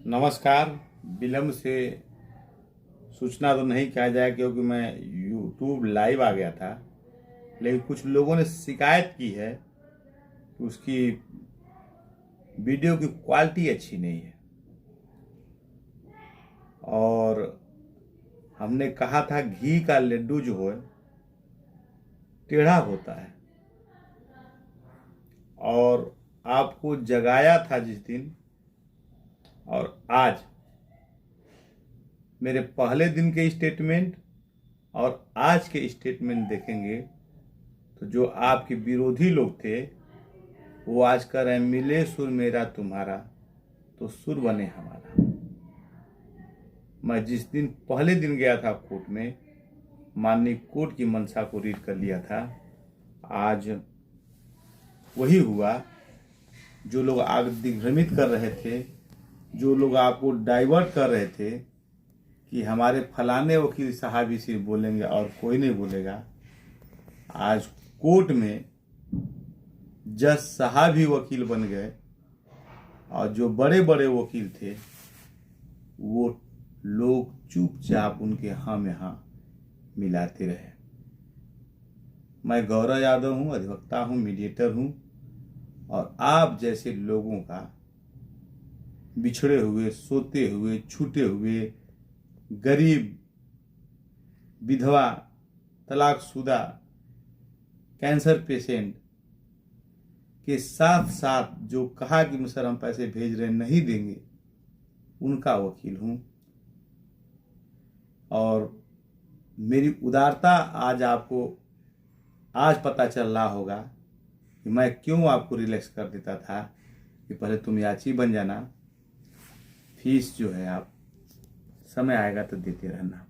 नमस्कार। विलम्ब से सूचना तो नहीं कहा जाए क्योंकि मैं यूट्यूब लाइव आ गया था, लेकिन कुछ लोगों ने शिकायत की है कि उसकी वीडियो की क्वालिटी अच्छी नहीं है। और हमने कहा था घी का लड्डू जो है टेढ़ा होता है, और आपको जगाया था जिस दिन और आज मेरे पहले दिन के स्टेटमेंट और आज के स्टेटमेंट देखेंगे तो जो आपके विरोधी लोग थे वो आज कह रहे हैं मिले सुर मेरा तुम्हारा तो सुर बने हमारा। मैं जिस दिन पहले दिन गया था कोर्ट में, माननीय कोर्ट की मंशा को रीड कर लिया था, आज वही हुआ। जो लोग आग दिग्भ्रमित कर रहे थे, जो लोग आपको डाइवर्ट कर रहे थे कि हमारे फलाने वकील साहब ही सिर्फ बोलेंगे और कोई नहीं बोलेगा, आज कोर्ट में जज साहब ही वकील बन गए और जो बड़े बड़े वकील थे वो लोग चुपचाप उनके हाँ में हाँ मिलाते रहे। मैं गौरव यादव हूँ, अधिवक्ता हूँ, मीडिएटर हूँ, और आप जैसे लोगों का बिछड़े हुए, सोते हुए, छूटे हुए, गरीब, विधवा, तलाकशुदा, कैंसर पेशेंट के साथ साथ जो कहा कि सर हम पैसे भेज रहे नहीं देंगे, उनका वकील हूं। और मेरी उदारता आज पता चल रहा होगा कि मैं क्यों आपको रिलैक्स कर देता था कि पहले तुम याची बन जाना, फीस जो है आप समय आएगा तो देते रहना।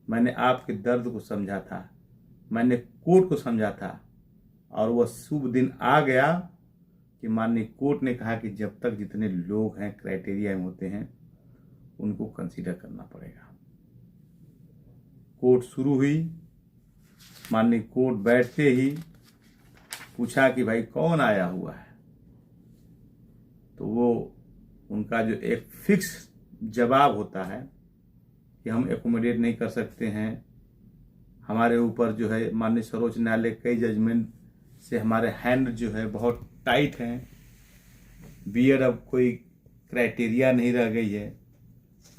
मैंने आपके दर्द को समझा था, मैंने कोर्ट को समझा था, और वह शुभ दिन आ गया कि माननीय कोर्ट ने कहा कि जब तक जितने लोग हैं क्राइटेरिया में होते हैं उनको कंसीडर करना पड़ेगा। कोर्ट शुरू हुई, माननीय कोर्ट बैठते ही पूछा कि भाई कौन आया हुआ है, तो वो उनका जो एक फिक्स जवाब होता है कि हम एकोमोडेट नहीं कर सकते हैं, हमारे ऊपर जो है माननीय सर्वोच्च न्यायालय कई जजमेंट से हमारे हैंड जो है बहुत टाइट हैं, बीएड अब कोई क्राइटेरिया नहीं रह गई है,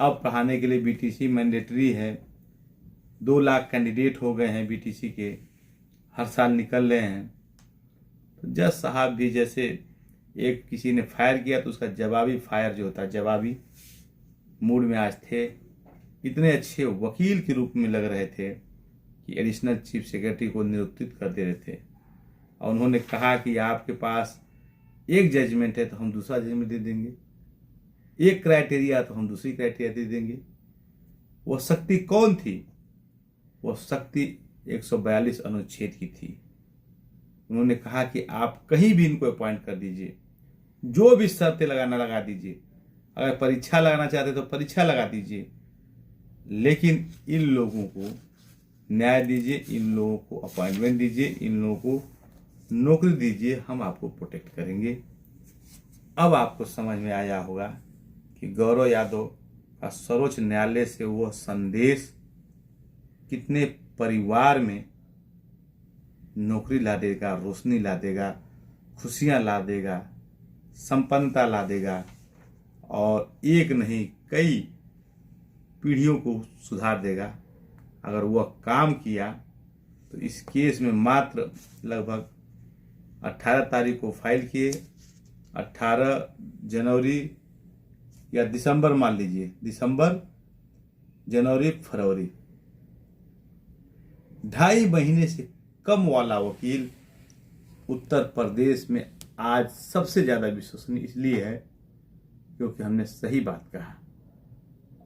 अब पढ़ाने के लिए बीटीसी मैंडेटरी है, 2 लाख कैंडिडेट हो गए हैं बीटीसी के, हर साल निकल रहे हैं। तो जज साहब भी जैसे एक किसी ने फायर किया तो उसका जवाबी फायर जो होता है, जवाबी मूड में आज थे। इतने अच्छे वकील के रूप में लग रहे थे कि एडिशनल चीफ सेक्रेटरी को निरुत्तित कर दे रहे थे, और उन्होंने कहा कि आपके पास एक जजमेंट है तो हम दूसरा जजमेंट दे देंगे, एक क्राइटेरिया तो हम दूसरी क्राइटेरिया दे देंगे। वो शक्ति कौन थी? वो शक्ति 142 अनुच्छेद की थी। उन्होंने कहा कि आप कहीं भी इनको अपॉइंट कर दीजिए, जो भी शर्तें लगाना लगा दीजिए, अगर परीक्षा लगाना चाहते तो परीक्षा लगा दीजिए, लेकिन इन लोगों को न्याय दीजिए, इन लोगों को अपॉइंटमेंट दीजिए, इन लोगों को नौकरी दीजिए, हम आपको प्रोटेक्ट करेंगे। अब आपको समझ में आया होगा कि गौरव यादव का सर्वोच्च न्यायालय से वह संदेश कितने परिवार में नौकरी ला देगा, रोशनी ला देगा, खुशियां ला देगा, संपन्नता ला देगा, और एक नहीं कई पीढ़ियों को सुधार देगा। अगर वह काम किया तो इस केस में मात्र लगभग 18 तारीख को फाइल किए, 18 जनवरी या दिसंबर, मान लीजिए दिसंबर, जनवरी, फरवरी, 2.5 महीने से कम वाला वकील उत्तर प्रदेश में आज सबसे ज्यादा विश्वसनीय इसलिए है क्योंकि हमने सही बात कहा,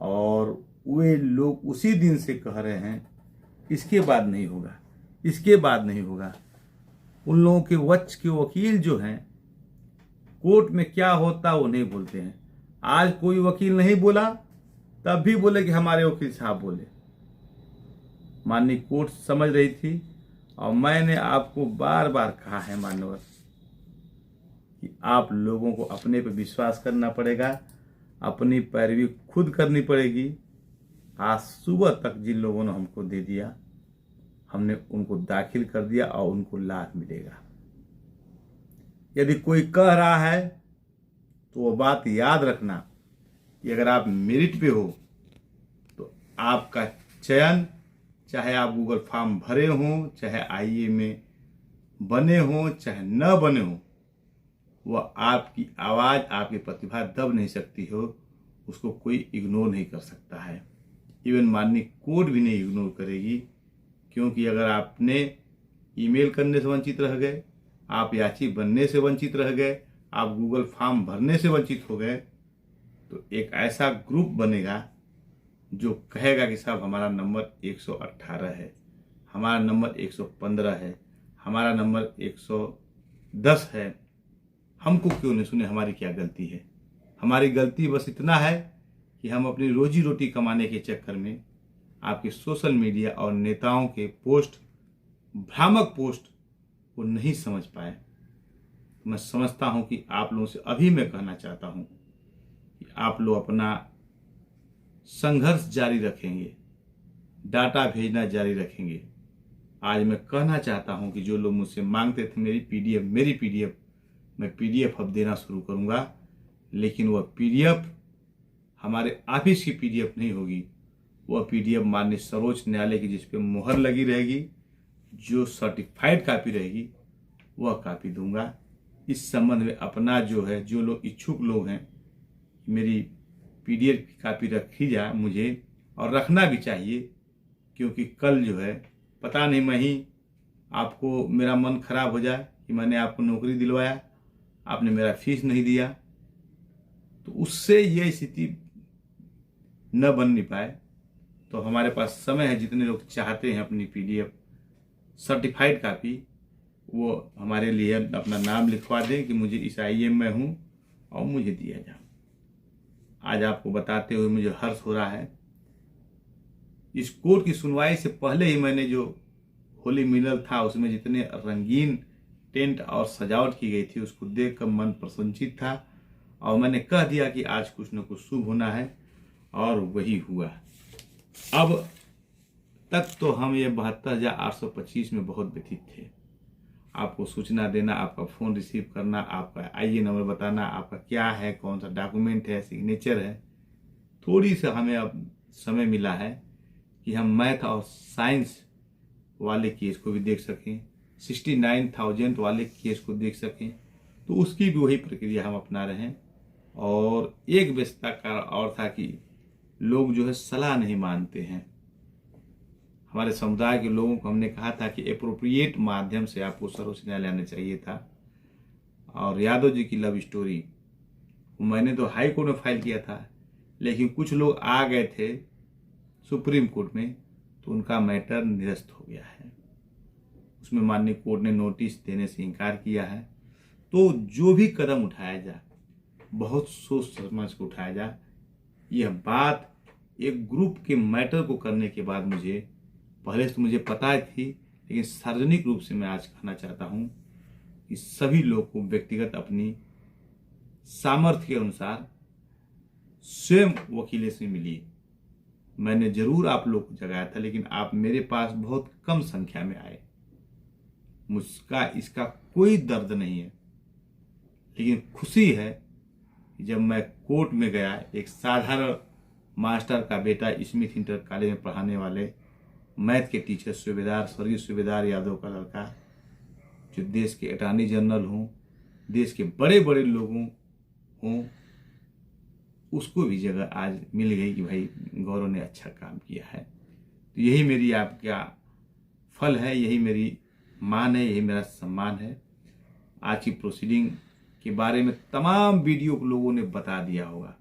और वे लोग उसी दिन से कह रहे हैं इसके बाद नहीं होगा, इसके बाद नहीं होगा। उन लोगों के वक्ष के वकील जो हैं, कोर्ट में क्या होता वो नहीं बोलते हैं। आज कोई वकील नहीं बोला, तब भी बोले कि हमारे वकील साहब बोले। माननीय कोर्ट समझ रही थी, और मैंने आपको बार बार कहा है मान्यवर कि आप लोगों को अपने पे विश्वास करना पड़ेगा, अपनी पैरवी खुद करनी पड़ेगी। आज सुबह तक जिन लोगों ने हमको दे दिया, हमने उनको दाखिल कर दिया और उनको लाभ मिलेगा। यदि कोई कह रहा है तो वो बात याद रखना कि अगर आप मेरिट पे हो तो आपका चयन, चाहे आप गूगल फॉर्म भरे हों, चाहे आईए में बने हों, चाहे न बने हों, वह आपकी आवाज़, आपकी प्रतिभा दब नहीं सकती हो, उसको कोई इग्नोर नहीं कर सकता है। इवन माननीय कोर्ट भी नहीं इग्नोर करेगी, क्योंकि अगर आपने ईमेल करने से वंचित रह गए, आप याची बनने से वंचित रह गए, आप गूगल फॉर्म भरने से वंचित हो गए, तो एक ऐसा ग्रुप बनेगा जो कहेगा कि साहब हमारा नंबर 118 है, हमारा नंबर 115 है, हमारा नंबर 110 है, हमको क्यों नहीं सुने, हमारी क्या गलती है। हमारी गलती बस इतना है कि हम अपनी रोजी रोटी कमाने के चक्कर में आपके सोशल मीडिया और नेताओं के पोस्ट, भ्रामक पोस्ट को नहीं समझ पाए। मैं समझता हूं कि आप लोगों से अभी मैं कहना चाहता हूं कि आप लोग अपना संघर्ष जारी रखेंगे, डाटा भेजना जारी रखेंगे। आज मैं कहना चाहता हूं कि जो लोग मुझसे मांगते थे मेरी पीडीएफ, मैं पीडीएफ अब देना शुरू करूंगा, लेकिन वह पीडीएफ हमारे ऑफिस की पीडीएफ नहीं होगी। वह पीडीएफ माननीय सर्वोच्च न्यायालय की जिस पे मुहर लगी रहेगी, जो सर्टिफाइड कॉपी रहेगी, वह कॉपी दूंगा। इस संबंध में अपना जो है, जो लोग इच्छुक लोग हैं, मेरी पीडीएफ की कॉपी रखी जाए मुझे, और रखना भी चाहिए, क्योंकि कल जो है पता नहीं मैं ही आपको, मेरा मन खराब हो जाए कि मैंने आपको नौकरी दिलवाया, आपने मेरा फीस नहीं दिया, तो उससे ये स्थिति न बन नहीं पाए। तो हमारे पास समय है, जितने लोग चाहते हैं अपनी पीडीएफ सर्टिफाइड कॉपी, वो हमारे लिए अपना नाम लिखवा दें कि मुझे इस आईएम में हूँ और मुझे दिया जाए। आज आपको बताते हुए मुझे हर्ष हो रहा है। इस कोर्ट की सुनवाई से पहले ही मैंने जो होली मिलल था, उसमें जितने रंगीन टेंट और सजावट की गई थी, उसको देखकर मन प्रसन्नचित था, और मैंने कह दिया कि आज कुछ न कुछ शुभ होना है, और वही हुआ। अब तक तो हम ये 72,825 में बहुत व्यथित थे। आपको सूचना देना, आपका फ़ोन रिसीव करना, आपका आईए नंबर बताना, आपका क्या है, कौन सा डॉक्यूमेंट है, सिग्नेचर है। थोड़ी सा हमें अब समय मिला है कि हम मैथ और साइंस वाले केस को भी देख सकें, 69,000 वाले केस को देख सकें, तो उसकी भी वही प्रक्रिया हम अपना रहे हैं। और एक व्यस्तता का और था कि लोग जो है सलाह नहीं मानते हैं। हमारे समुदाय के लोगों को हमने कहा था कि एप्रोप्रिएट माध्यम से आपको सर्वोच्च न्यायालय आना चाहिए था। और यादव जी की लव स्टोरी मैंने तो हाई कोर्ट में फाइल किया था, लेकिन कुछ लोग आ गए थे सुप्रीम कोर्ट में, तो उनका मैटर निरस्त हो गया है। उसमें माननीय कोर्ट ने नोटिस देने से इनकार किया है। तो जो भी कदम उठाया जाए, बहुत सोच समझ के उठाया जाए। यह बात एक ग्रुप के मैटर को करने के बाद मुझे, पहले तो मुझे पता थी, लेकिन सार्वजनिक रूप से मैं आज कहना चाहता हूं कि सभी लोग को व्यक्तिगत अपनी सामर्थ्य के अनुसार स्वयं वकीले से मिलिए। मैंने जरूर आप लोग को जगाया था, लेकिन आप मेरे पास बहुत कम संख्या में आए। मुझका इसका कोई दर्द नहीं है, लेकिन खुशी है कि जब मैं कोर्ट में गया, एक साधारण मास्टर का बेटा स्मिथ इंटर कॉलेज में पढ़ाने वाले मैथ के टीचर सूबेदार, स्वर्गीय सूबेदार यादव का लड़का, जो देश के अटॉर्नी जनरल हों, देश के बड़े बड़े लोगों हों, उसको भी जगह आज मिल गई कि भाई गौरव ने अच्छा काम किया है। तो यही मेरी आपका फल है, यही मेरी मान है, यही मेरा सम्मान है। आज की प्रोसीडिंग के बारे में तमाम वीडियो को लोगों ने बता दिया होगा,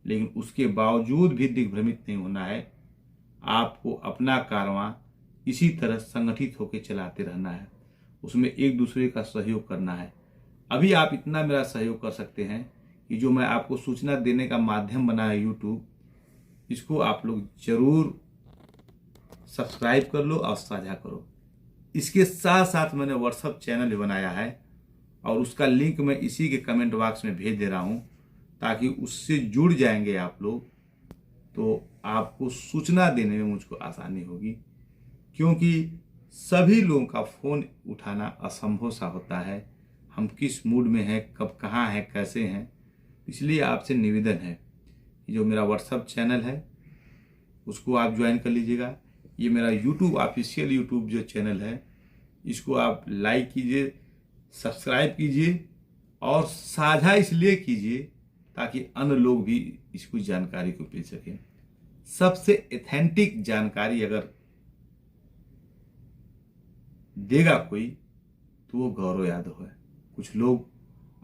लेकिन उसके बावजूद भी दिग्भ्रमित नहीं होना है। आपको अपना कारवां इसी तरह संगठित होकर चलाते रहना है, उसमें एक दूसरे का सहयोग करना है। अभी आप इतना मेरा सहयोग कर सकते हैं कि जो मैं आपको सूचना देने का माध्यम बना है यूट्यूब, इसको आप लोग जरूर सब्सक्राइब कर लो और साझा करो। इसके साथ साथ मैंने व्हाट्सएप चैनल भी बनाया है, और उसका लिंक मैं इसी के कमेंट बॉक्स में भेज दे रहा हूँ, ताकि उससे जुड़ जाएंगे आप लोग तो आपको सूचना देने में मुझको आसानी होगी। क्योंकि सभी लोगों का फ़ोन उठाना असंभव सा होता है। हम किस मूड में हैं, कब कहाँ हैं, कैसे हैं। इसलिए आपसे निवेदन है, जो मेरा व्हाट्सएप चैनल है उसको आप ज्वाइन कर लीजिएगा। ये मेरा यूट्यूब ऑफिशियल यूट्यूब जो चैनल है, इसको आप लाइक कीजिए, सब्सक्राइब कीजिए और साझा इसलिए कीजिए ताकि अन्य लोग भी इसको जानकारी को मिल सकें। सबसे ऑथेंटिक जानकारी अगर देगा कोई तो वो गौरव यादव है। कुछ लोग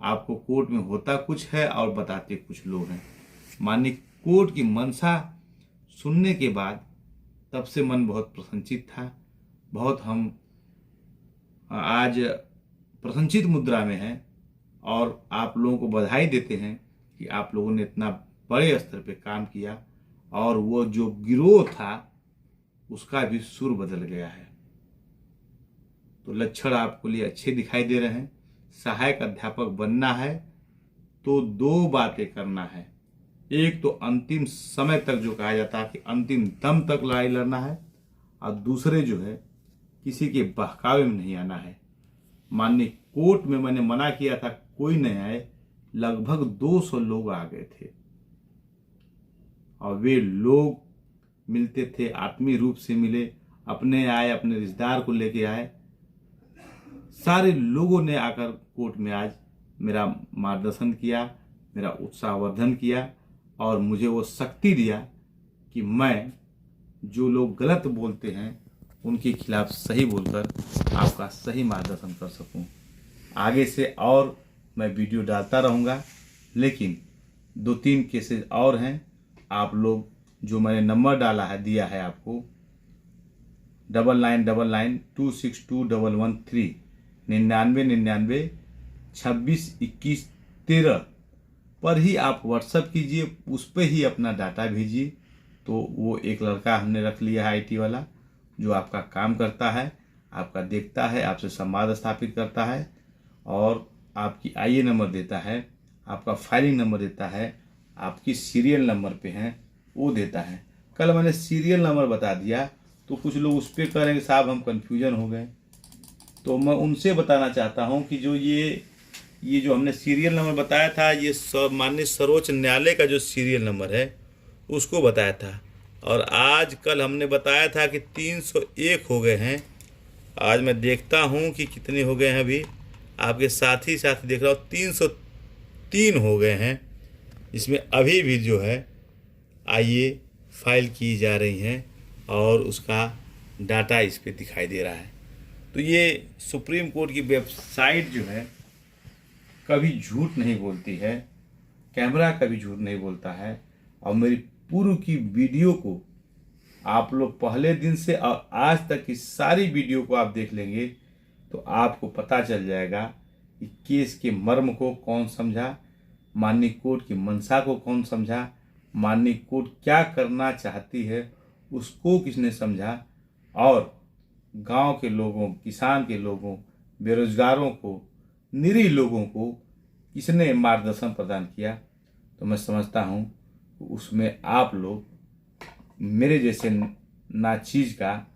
आपको कोर्ट में होता कुछ है और बताते कुछ लोग हैं। माननीय कोर्ट की मंशा सुनने के बाद तब से मन बहुत प्रसन्नचित था। बहुत हम आज प्रसन्नचित मुद्रा में हैं और आप लोगों को बधाई देते हैं कि आप लोगों ने इतना बड़े स्तर पे काम किया और वो जो गिरोह था उसका भी सुर बदल गया है। तो लक्षण आपको लिए अच्छे दिखाई दे रहे हैं। सहायक अध्यापक बनना है तो दो बातें करना है। एक तो अंतिम समय तक जो कहा जाता है कि अंतिम दम तक लड़ाई लड़ना है, और दूसरे जो है किसी के बहकावे में नहीं आना है। माननीय कोर्ट में मैंने मना किया था कोई नहीं आए, लगभग 200 लोग आ गए थे और वे लोग मिलते थे, आत्मीय रूप से मिले, अपने आए, अपने रिश्तेदार को लेके आए। सारे लोगों ने आकर कोर्ट में आज मेरा मार्गदर्शन किया, मेरा उत्साहवर्धन किया और मुझे वो शक्ति दिया कि मैं जो लोग गलत बोलते हैं उनके खिलाफ सही बोलकर आपका सही मार्गदर्शन कर सकूं। आगे से और मैं वीडियो डालता रहूँगा, लेकिन 2-3 केसेस और हैं। आप लोग जो मैंने नंबर डाला है, दिया है आपको 9999262113 9999 26 21 13 पर ही आप व्हाट्सएप कीजिए, उस पर ही अपना डाटा भेजिए। तो वो एक लड़का हमने रख लिया है IT वाला, जो आपका काम करता है, आपका देखता है, आपसे संवाद स्थापित करता है और आपकी IA नंबर देता है, आपका फाइलिंग नंबर देता है, आपकी सीरियल नंबर पे हैं वो देता है। कल मैंने सीरियल नंबर बता दिया तो कुछ लोग उस पर कह रहे हैं साहब हम कन्फ्यूजन हो गए। तो मैं उनसे बताना चाहता हूं कि जो ये जो हमने सीरियल नंबर बताया था, ये माननीय सर्वोच्च न्यायालय का जो सीरियल नंबर है उसको बताया था। और आज कल हमने बताया था कि 301 हो गए हैं। आज मैं देखता हूं कि कितने हो गए हैं। अभी आपके साथ ही देख रहा हूँ 303 हो गए हैं। इसमें अभी भी जो है IA फाइल की जा रही हैं और उसका डाटा इस पे दिखाई दे रहा है। तो ये सुप्रीम कोर्ट की वेबसाइट जो है कभी झूठ नहीं बोलती है, कैमरा कभी झूठ नहीं बोलता है। और मेरी पूर्व की वीडियो को आप लोग पहले दिन से और आज तक की सारी वीडियो को आप देख लेंगे तो आपको पता चल जाएगा कि केस के मर्म को कौन समझा, माननीय कोर्ट की मंशा को कौन समझा, माननीय कोर्ट क्या करना चाहती है उसको किसने समझा, और गांव के लोगों, किसान के लोगों, बेरोजगारों को, निरीह लोगों को किसने मार्गदर्शन प्रदान किया। तो मैं समझता हूं उसमें आप लोग मेरे जैसे नाचीज का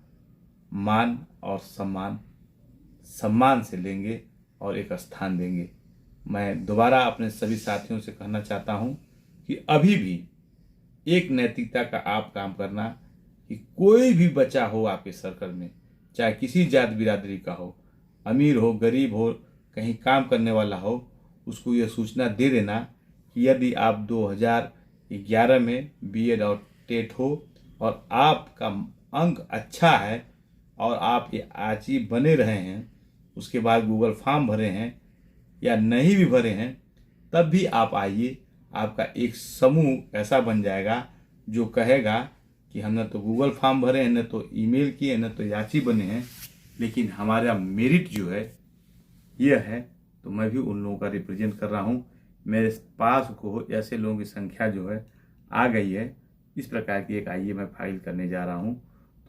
मान और सम्मान से लेंगे और एक स्थान देंगे। मैं दोबारा अपने सभी साथियों से कहना चाहता हूं कि अभी भी एक नैतिकता का आप काम करना कि कोई भी बच्चा हो आपके सर्कल में, चाहे किसी जात बिरादरी का हो, अमीर हो, गरीब हो, कहीं काम करने वाला हो, उसको यह सूचना दे देना कि यदि आप 2011 में BEd और टेट हो और आपका अंक अच्छा है और आप ये आजी बने रहे हैं, उसके बाद गूगल फॉर्म भरे हैं या नहीं भी भरे हैं, तब भी आप आइए। आपका एक समूह ऐसा बन जाएगा जो कहेगा कि हमने तो गूगल फॉर्म भरे हैं, न तो ईमेल किए, न तो याची बने हैं, लेकिन हमारा मेरिट जो है यह है। तो मैं भी उन लोगों का रिप्रेजेंट कर रहा हूँ। मेरे पास को ऐसे लोगों की संख्या जो है आ गई है। इस प्रकार की एक IA मैं फाइल करने जा रहा हूँ।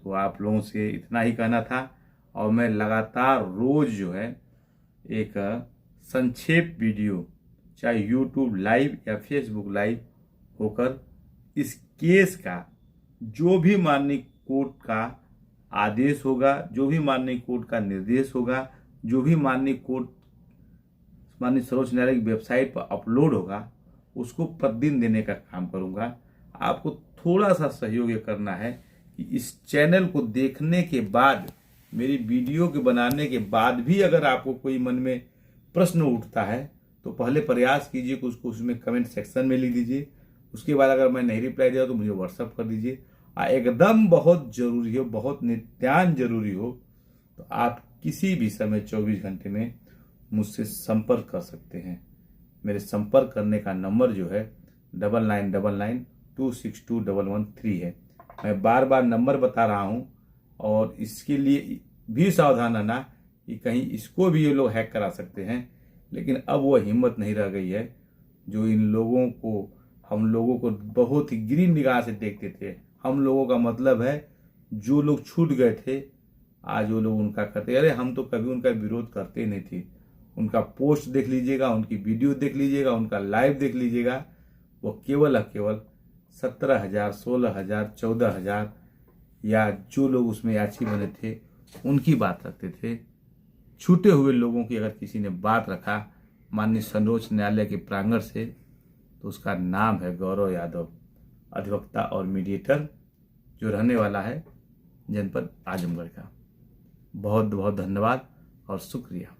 तो आप लोगों से इतना ही कहना था और मैं लगातार रोज जो है एक संक्षेप वीडियो चाहे यूट्यूब लाइव या फेसबुक लाइव होकर इस केस का जो भी माननीय कोर्ट का आदेश होगा, जो भी माननीय कोर्ट का निर्देश होगा, जो भी माननीय सर्वोच्च न्यायालय की वेबसाइट पर अपलोड होगा, उसको प्रतिदिन देने का काम करूंगा। आपको थोड़ा सा सहयोग ये करना है कि इस चैनल को देखने के बाद, मेरी वीडियो के बनाने के बाद भी अगर आपको कोई मन में प्रश्न उठता है तो पहले प्रयास कीजिए कि उसको उसमें कमेंट सेक्शन में लिख दीजिए। उसके बाद अगर मैं नहीं रिप्लाई दिया तो मुझे व्हाट्सअप कर दीजिए। एकदम बहुत जरूरी हो, बहुत नित्यान जरूरी हो तो आप किसी भी समय 24 घंटे में मुझसे संपर्क कर सकते हैं। मेरे संपर्क करने का नंबर जो है 9999262113 है। मैं बार बार नंबर बता रहा हूं और इसके लिए भी सावधान रहना कि कहीं इसको भी ये लोग हैक करा सकते हैं। लेकिन अब वो हिम्मत नहीं रह गई है जो इन लोगों को, हम लोगों को बहुत ही गिरी निगाह से देखते थे। हम लोगों का मतलब है जो लोग छूट गए थे, आज वो लोग उनका करते। अरे हम तो कभी उनका विरोध करते नहीं थे। उनका पोस्ट देख लीजिएगा, उनकी वीडियो देख लीजिएगा, उनका लाइव देख लीजिएगा। वो केवल 17,000, 16,000, 14,000 या जो लोग उसमें याची बने थे उनकी बात रखते थे। छूटे हुए लोगों की अगर किसी ने बात रखा माननीय सर्वोच्च न्यायालय के प्रांगण से तो उसका नाम है गौरव यादव, अधिवक्ता और मीडिएटर, जो रहने वाला है जनपद आजमगढ़ का। बहुत बहुत धन्यवाद और शुक्रिया।